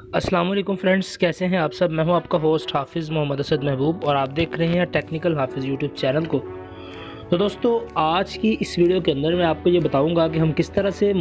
अस्सलाम वालेकुम फ्रेंड्स, कैसे हैं आप सब। मैं हूं आपका होस्ट हाफिज़ मोहम्मद असद महबूब और आप देख रहे हैं टेक्निकल हाफिज़ यूट्यूब चैनल को। तो दोस्तों, आज की इस वीडियो के अंदर मैं आपको ये बताऊंगा कि हम किस तरह से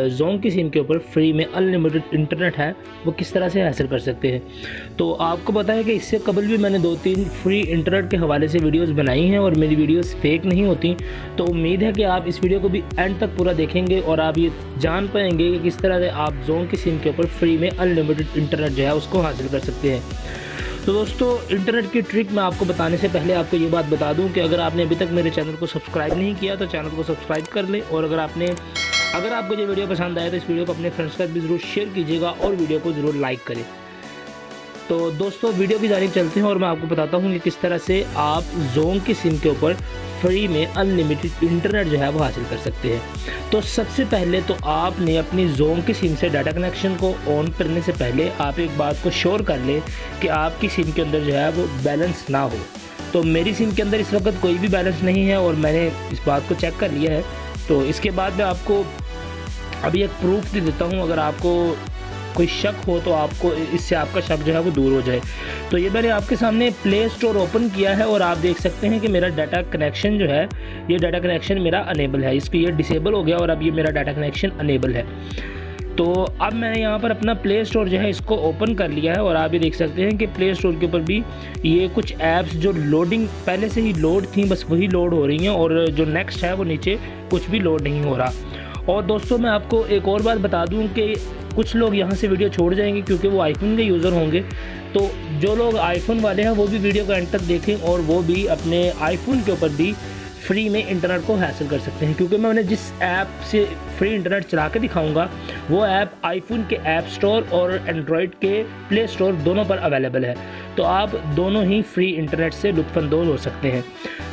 जोंग की सिम के ऊपर फ्री में अनलिमिटेड इंटरनेट है वो किस तरह से हासिल कर सकते हैं। तो आपको पता है कि इससे कबल भी मैंने 2-3 फ्री इंटरनेट के हवाले से वीडियोस बनाई हैं और मेरी वीडियोस फेक नहीं होती। तो उम्मीद है कि आप इस वीडियो को भी एंड तक पूरा देखेंगे और आप ये जान पाएंगे कि किस तरह से आप जोंग की सिम के ऊपर फ्री में अनलिमिटेड इंटरनेट जो है उसको हासिल कर सकते हैं। तो दोस्तों, इंटरनेट की ट्रिक मैं आपको बताने से पहले आपको ये बात बता दूं कि अगर आपने अभी तक मेरे चैनल को सब्सक्राइब नहीं किया तो चैनल को सब्सक्राइब कर लें, और अगर आपको ये वीडियो पसंद आए तो इस वीडियो को अपने फ्रेंड्स के साथ भी ज़रूर शेयर कीजिएगा और वीडियो को ज़रूर लाइक करें। तो दोस्तों, वीडियो की जानिब चलते हैं और मैं आपको बताता हूँ कि किस तरह से आप जोंग की सिम के ऊपर फ्री में अनलिमिटेड इंटरनेट जो है वो हासिल कर सकते हैं। तो सबसे पहले तो आपने अपनी जोंग की सिम से डाटा कनेक्शन को ऑन करने से पहले आप एक बात को श्योर कर लें कि आपकी सिम के अंदर जो है वो बैलेंस ना हो। तो मेरी सिम के अंदर इस वक्त कोई भी बैलेंस नहीं है और मैंने इस बात को चेक कर लिया है। तो इसके बाद मैं आपको अभी एक प्रूफ दे देता हूँ, अगर आपको कोई शक हो तो आपको इससे आपका शक जो है वो दूर हो जाए। तो ये मैंने आपके सामने प्ले स्टोर ओपन किया है और आप देख सकते हैं कि मेरा डाटा कनेक्शन जो है, ये डाटा कनेक्शन मेरा अनेबल है। इसको ये डिसेबल हो गया और अब ये मेरा डाटा कनेक्शन अनेबल है। तो अब मैंने यहाँ पर अपना प्ले स्टोर जो है इसको ओपन कर लिया है और आप ये देख सकते हैं कि प्ले स्टोर के ऊपर भी ये कुछ ऐप्स जो लोडिंग पहले से ही लोड थी बस वही लोड हो रही हैं, और जो नेक्स्ट है वो नीचे कुछ भी लोड नहीं हो रहा। और दोस्तों, मैं आपको एक और बात बता दूं कि कुछ लोग यहाँ से वीडियो छोड़ जाएंगे क्योंकि वो आईफोन के यूज़र होंगे। तो जो लोग आईफोन वाले हैं वो भी वीडियो को एंड तक देखें और वो भी अपने आईफोन के ऊपर भी फ्री में इंटरनेट को हासिल कर सकते हैं, क्योंकि मैं जिस ऐप से फ्री इंटरनेट चला के दिखाऊंगा वो ऐप आईफोन के ऐप स्टोर और एंड्रॉयड के प्ले स्टोर दोनों पर अवेलेबल है। तो आप दोनों ही फ्री इंटरनेट से लुत्फ़अंदोज़ हो सकते हैं।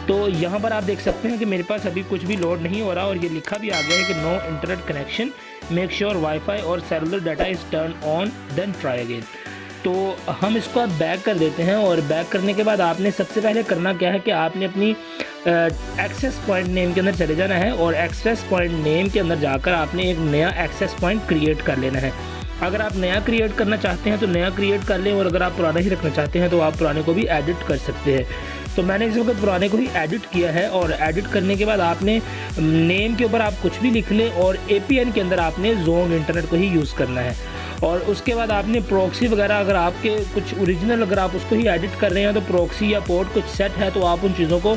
तो यहाँ पर आप देख सकते हैं कि मेरे पास अभी कुछ भी लोड नहीं हो रहा और ये लिखा भी आ गया है कि no internet connection, make sure wifi और cellular data is turn on then try again. तो हम इसको अब बैक कर देते हैं और बैक करने के बाद आपने सबसे पहले करना क्या है कि आपने अपनी एक्सेस पॉइंट नेम के अंदर चले जाना है और एक्सेस पॉइंट नेम के अंदर जाकर आपने एक नया एक्सेस पॉइंट क्रिएट कर लेना है। अगर आप नया क्रिएट करना चाहते हैं तो नया क्रिएट कर लें, और अगर आप पुराना ही रखना चाहते हैं तो आप पुराने को भी एडिट कर सकते हैं। तो मैंने इस वक्त पुराने को ही एडिट किया है और एडिट करने के बाद आपने नेम के ऊपर आप कुछ भी लिख लें और APN के अंदर आपने जोंग इंटरनेट को ही यूज़ करना है। और उसके बाद आपने प्रॉक्सी वगैरह अगर आपके कुछ ओरिजिनल अगर आप उसको ही एडिट कर रहे हैं तो प्रॉक्सी या पोर्ट कुछ सेट है तो आप उन चीज़ों को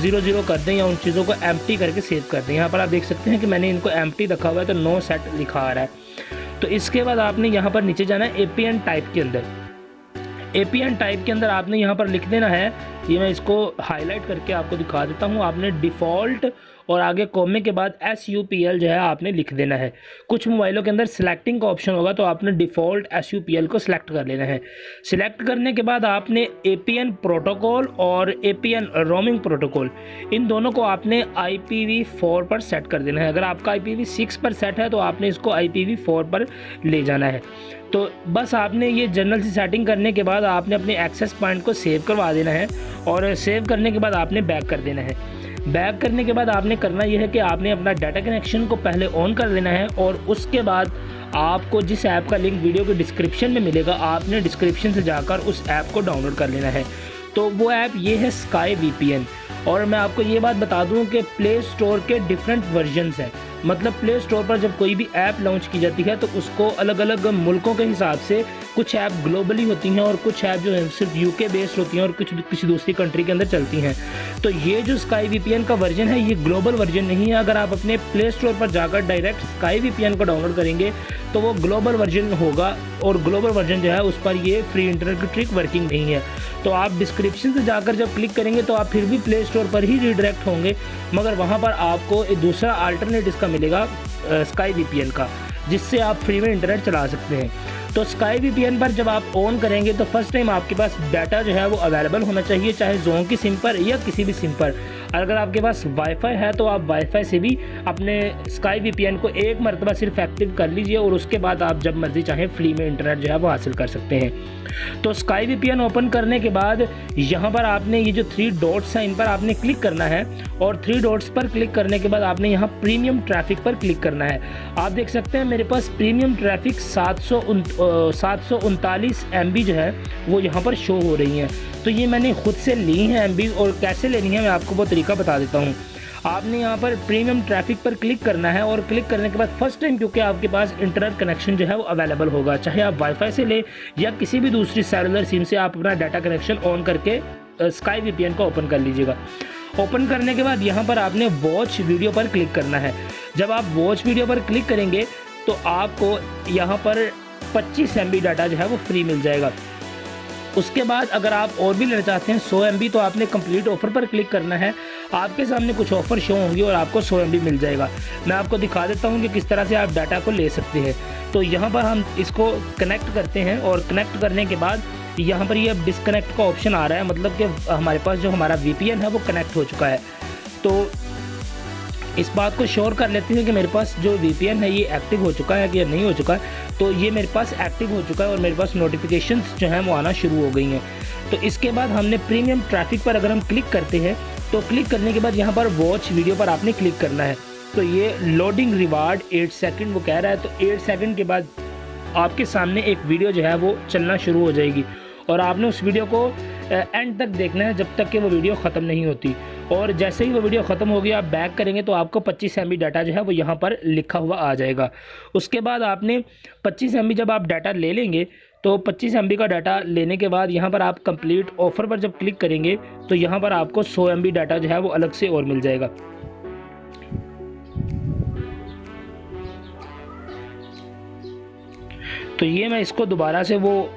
0 कर दें या उन चीज़ों को एम्प्टी करके सेव कर दें। यहाँ पर आप देख सकते हैं कि मैंने इनको एम्प्टी रखा हुआ है तो नो सेट लिखा आ रहा है। तो इसके बाद आपने यहाँ पर नीचे जाना है APN टाइप के अंदर। APN टाइप के अंदर आपने यहाँ पर लिख देना है, ये मैं इसको हाईलाइट करके आपको दिखा देता हूँ। आपने डिफ़ॉल्ट और आगे कॉमे के बाद SUPL जो है आपने लिख देना है। कुछ मोबाइलों के अंदर सिलेक्टिंग का ऑप्शन होगा तो आपने डिफ़ॉल्ट SUPL को सिलेक्ट कर लेना है। सिलेक्ट करने के बाद आपने APN प्रोटोकॉल और APN रोमिंग प्रोटोकॉल इन दोनों को आपने IPv4 पर सेट कर देना है। अगर आपका IPv6 पर सेट है तो आपने इसको IPv4 पर ले जाना है। तो बस आपने ये जनरल सी सेटिंग करने के बाद आपने अपने एक्सेस पॉइंट को सेव करवा देना है और सेव करने के बाद आपने बैक कर देना है। बैक करने के बाद आपने करना यह है कि आपने अपना डाटा कनेक्शन को पहले ऑन कर लेना है और उसके बाद आपको जिस ऐप का लिंक वीडियो के डिस्क्रिप्शन में मिलेगा आपने डिस्क्रिप्शन से जाकर उस ऐप को डाउनलोड कर लेना है। तो वो ऐप ये है स्काई VPN। और मैं आपको ये बात बता दूं कि प्ले स्टोर के डिफरेंट वर्जन्स हैं। मतलब प्ले स्टोर पर जब कोई भी ऐप लॉन्च की जाती है तो उसको अलग अलग मुल्कों के हिसाब से कुछ ऐप ग्लोबली होती हैं और कुछ ऐप जो है सिर्फ UK बेस्ड होती हैं और कुछ किसी दूसरी कंट्री के अंदर चलती हैं। तो ये जो स्काई VPN का वर्जन है ये ग्लोबल वर्जन नहीं है। अगर आप अपने प्ले स्टोर पर जाकर डायरेक्ट स्काई VPN को डाउनलोड करेंगे तो वो ग्लोबल वर्जन होगा और ग्लोबल वर्जन जो है उस पर ये फ्री इंटरनेट की ट्रिक वर्किंग नहीं है। तो आप डिस्क्रिप्शन से जाकर जब क्लिक करेंगे तो आप फिर भी प्ले स्टोर पर ही रिडायरेक्ट होंगे, मगर वहाँ पर आपको एक दूसरा अल्टरनेट इसका मिलेगा स्काई VPN का, जिससे आप फ्री में इंटरनेट चला सकते हैं। तो स्काई VPN पर जब आप ऑन करेंगे तो फर्स्ट टाइम आपके पास डाटा जो है वो अवेलेबल होना चाहिए, चाहे जोंग की सिम पर या किसी भी सिम पर। अगर आपके पास वाईफाई है तो आप वाईफाई से भी अपने स्काई वीपीएन को एक मरतबा सिर्फ एक्टिव कर लीजिए और उसके बाद आप जब मर्जी चाहें फ्री में इंटरनेट जो है वो हासिल कर सकते हैं। तो स्काई वीपीएन ओपन करने के बाद यहाँ पर आपने ये जो 3 डॉट्स हैं इन पर आपने क्लिक करना है और 3 डॉट्स पर क्लिक करने के बाद आपने यहाँ प्रीमियम ट्रैफिक पर क्लिक करना है। आप देख सकते हैं मेरे पास प्रीमियम ट्रैफिक 739 MB जो है वो यहाँ पर शो हो रही हैं। तो ये मैंने खुद से ली हैं MB, और कैसे लेनी है मैं आपको वो तरीका बता देता हूँ। आपने यहाँ पर प्रीमियम ट्रैफिक पर क्लिक करना है और क्लिक करने के बाद फर्स्ट टाइम क्योंकि आपके पास इंटरनेट कनेक्शन जो है वो अवेलेबल होगा, चाहे आप वाईफाई से लें या किसी भी दूसरी सेलुलर सिम से आप अपना डाटा कनेक्शन ऑन करके स्काई वीपीएन को ओपन कर लीजिएगा। ओपन करने के बाद यहाँ पर आपने वॉच वीडियो पर क्लिक करना है। जब आप वॉच वीडियो पर क्लिक करेंगे तो आपको यहाँ पर 25 MB डाटा जो है वो फ्री मिल जाएगा। उसके बाद अगर आप और भी लेना चाहते हैं 100 MB तो आपने कंप्लीट ऑफर पर क्लिक करना है। आपके सामने कुछ ऑफर शो होंगी और आपको 100 MB मिल जाएगा। मैं आपको दिखा देता हूँ कि किस तरह से आप डाटा को ले सकते हैं। तो यहाँ पर हम इसको कनेक्ट करते हैं और कनेक्ट करने के बाद यहाँ पर ये डिस्कनेक्ट का ऑप्शन आ रहा है, मतलब कि हमारे पास जो हमारा VPN है वो कनेक्ट हो चुका है। तो इस बात को श्योर कर लेते हैं कि मेरे पास जो VPN है ये एक्टिव हो चुका है कि नहीं हो चुका है। तो ये मेरे पास एक्टिव हो चुका है और मेरे पास नोटिफिकेशंस जो हैं वो आना शुरू हो गई हैं। तो इसके बाद हमने प्रीमियम ट्रैफिक पर अगर हम क्लिक करते हैं तो क्लिक करने के बाद यहाँ पर वॉच वीडियो पर आपने क्लिक करना है। तो ये लोडिंग रिवार्ड 8 सेकंड वो कह रहा है। तो 8 सेकंड के बाद आपके सामने एक वीडियो जो है वो चलना शुरू हो जाएगी और आपने उस वीडियो को एंड तक देखना है जब तक कि वो वीडियो ख़त्म नहीं होती। और जैसे ही वो वीडियो ख़त्म होगी आप बैक करेंगे तो आपको 25 MB डाटा जो है वो यहाँ पर लिखा हुआ आ जाएगा। उसके बाद आपने 25 MB जब आप डाटा ले लेंगे तो 25 MB का डाटा लेने के बाद यहाँ पर आप कंप्लीट ऑफ़र पर जब क्लिक करेंगे तो यहाँ पर आपको 100 MB डाटा जो है वो अलग से और मिल जाएगा। तो ये मैं इसको दोबारा से वो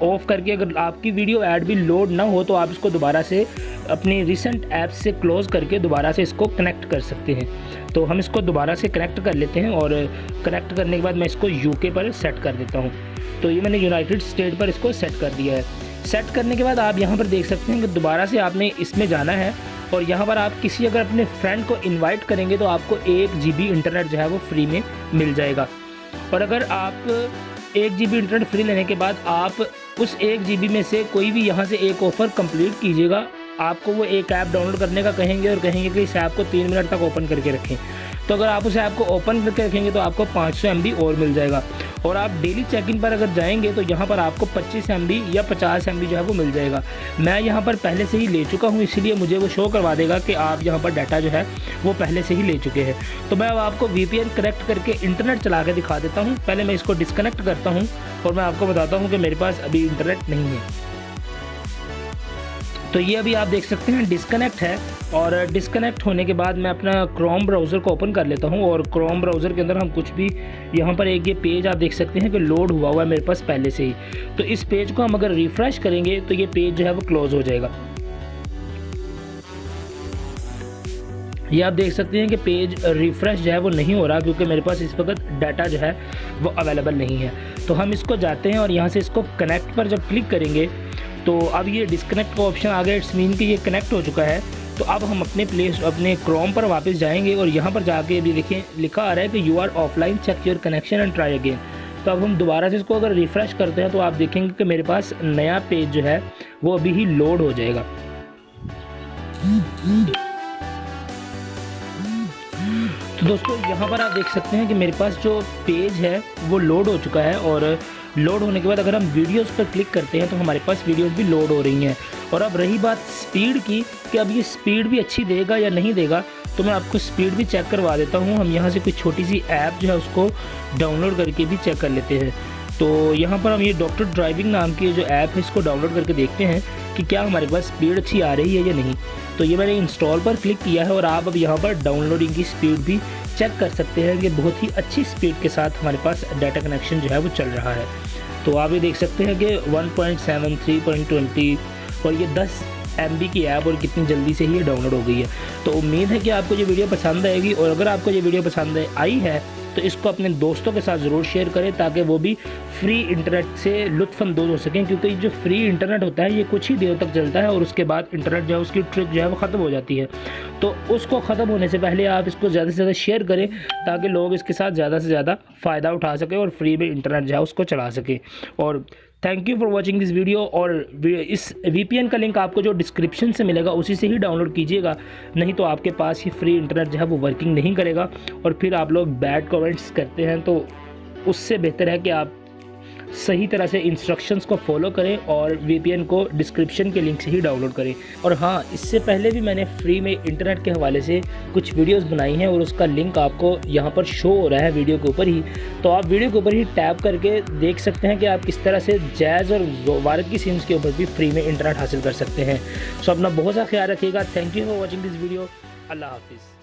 ऑफ़ करके, अगर आपकी वीडियो ऐड भी लोड ना हो तो आप इसको दोबारा से अपनी रिसेंट ऐप से क्लोज़ करके दोबारा से इसको कनेक्ट कर सकते हैं। तो हम इसको दोबारा से कनेक्ट कर लेते हैं और कनेक्ट करने के बाद मैं इसको UK पर सेट कर देता हूँ। तो ये मैंने यूनाइटेड स्टेट पर इसको सेट कर दिया है। सेट करने के बाद आप यहाँ पर देख सकते हैं कि दोबारा से आपने इसमें जाना है और यहाँ पर आप किसी अगर अपने फ्रेंड को इन्वाइट करेंगे तो आपको 1 GB इंटरनेट जो है वो फ्री में मिल जाएगा। और अगर आप 1 GB इंटरनेट फ्री लेने के बाद आप उस 1 GB में से कोई भी यहाँ से एक ऑफ़र कंप्लीट कीजिएगा, आपको वो एक ऐप डाउनलोड करने का कहेंगे और कहेंगे कि इस ऐप को 3 मिनट तक ओपन करके रखें। तो अगर आप उस ऐप को ओपन करके रखेंगे तो आपको 500 MB और मिल जाएगा। और आप डेली चेक इन पर अगर जाएंगे तो यहाँ पर आपको 25 MB या 50 MB जो है वो मिल जाएगा। मैं यहाँ पर पहले से ही ले चुका हूँ, इसलिए मुझे वो शो करवा देगा कि आप यहाँ पर डाटा जो है वो पहले से ही ले चुके हैं। तो मैं अब आपको VPN कनेक्ट करके इंटरनेट चला के दिखा देता हूँ। पहले मैं इसको डिस्कनेक्ट करता हूँ और मैं आपको बताता हूँ कि मेरे पास अभी इंटरनेट नहीं है। तो ये अभी आप देख सकते हैं डिस्कनेक्ट है और डिस्कनेक्ट होने के बाद मैं अपना क्रोम ब्राउज़र को ओपन कर लेता हूँ और क्रोम ब्राउज़र के अंदर हम कुछ भी यहाँ पर एक ये पेज आप देख सकते हैं कि लोड हुआ हुआ है मेरे पास पहले से ही। तो इस पेज को हम अगर रिफ़्रेश करेंगे तो ये पेज जो है वो क्लोज़ हो जाएगा। ये आप देख सकते हैं कि पेज रिफ़्रेश जो है वो नहीं हो रहा क्योंकि मेरे पास इस वक्त डाटा जो है वो अवेलेबल नहीं है। तो हम इसको जाते हैं और यहाँ से इसको कनेक्ट पर जब क्लिक करेंगे तो अब ये डिस्कनेक्ट का ऑप्शन आ गया। इट्स मीन कि ये कनेक्ट हो चुका है। तो अब हम अपने क्रोम पर वापस जाएंगे और यहाँ पर जाके अभी देखें लिखा आ रहा है कि you are offline, check your connection and try again. तो अब हम दोबारा से इसको अगर रिफ़्रेश करते हैं तो आप देखेंगे कि मेरे पास नया पेज जो है वो अभी ही लोड हो जाएगा। तो दोस्तों यहाँ पर आप देख सकते हैं कि मेरे पास जो पेज है वो लोड हो चुका है और लोड होने के बाद अगर हम वीडियोस पर क्लिक करते हैं तो हमारे पास वीडियोस भी लोड हो रही हैं। और अब रही बात स्पीड की कि अब ये स्पीड भी अच्छी देगा या नहीं देगा, तो मैं आपको स्पीड भी चेक करवा देता हूँ। हम यहाँ से कोई छोटी सी ऐप जो है उसको डाउनलोड करके भी चेक कर लेते हैं। तो यहाँ पर हम ये डॉक्टर ड्राइविंग नाम की जो ऐप है इसको डाउनलोड करके देखते हैं कि क्या हमारे पास स्पीड अच्छी आ रही है या नहीं। तो ये मैंने इंस्टॉल पर क्लिक किया है और आप अब यहाँ पर डाउनलोडिंग की स्पीड भी चेक कर सकते हैं कि बहुत ही अच्छी स्पीड के साथ हमारे पास डाटा कनेक्शन जो है वो चल रहा है। तो आप ये देख सकते हैं कि 1.7, 3.20 और ये 10 MB की ऐप और कितनी जल्दी से ही ये डाउनलोड हो गई है। तो उम्मीद है कि आपको ये वीडियो पसंद आएगी और अगर आपको ये वीडियो पसंद आई है तो इसको अपने दोस्तों के साथ ज़रूर शेयर करें ताकि वो भी फ्री इंटरनेट से लुत्फ़अंदोज़ हो सकें, क्योंकि जो फ्री इंटरनेट होता है ये कुछ ही देर तक चलता है और उसके बाद इंटरनेट जो है उसकी ट्रिक जो है वो ख़त्म हो जाती है। तो उसको ख़त्म होने से पहले आप इसको ज़्यादा से ज़्यादा शेयर करें ताकि लोग इसके साथ ज़्यादा से ज़्यादा फ़ायदा उठा सकें और फ्री में इंटरनेट जो है उसको चला सकें। और thank you for watching this video. और इस VPN का लिंक आपको जो डिस्क्रिप्शन से मिलेगा उसी से ही डाउनलोड कीजिएगा, नहीं तो आपके पास ही फ्री इंटरनेट जो है वो वर्किंग नहीं करेगा और फिर आप लोग बैड कमेंट्स करते हैं। तो उससे बेहतर है कि आप सही तरह से इंस्ट्रक्शंस को फॉलो करें और VPN को डिस्क्रिप्शन के लिंक से ही डाउनलोड करें। और हाँ, इससे पहले भी मैंने फ्री में इंटरनेट के हवाले से कुछ वीडियोस बनाई हैं और उसका लिंक आपको यहाँ पर शो हो रहा है वीडियो के ऊपर ही, तो आप वीडियो के ऊपर ही टैप करके देख सकते हैं कि आप किस तरह से जैज़ और वारद की सिम्स के ऊपर भी फ्री में इंटरनेट हासिल कर सकते हैं। सो अपना बहुत सा ख्याल रखिएगा। Thank you for watching this video. अल्लाह हाफिज़।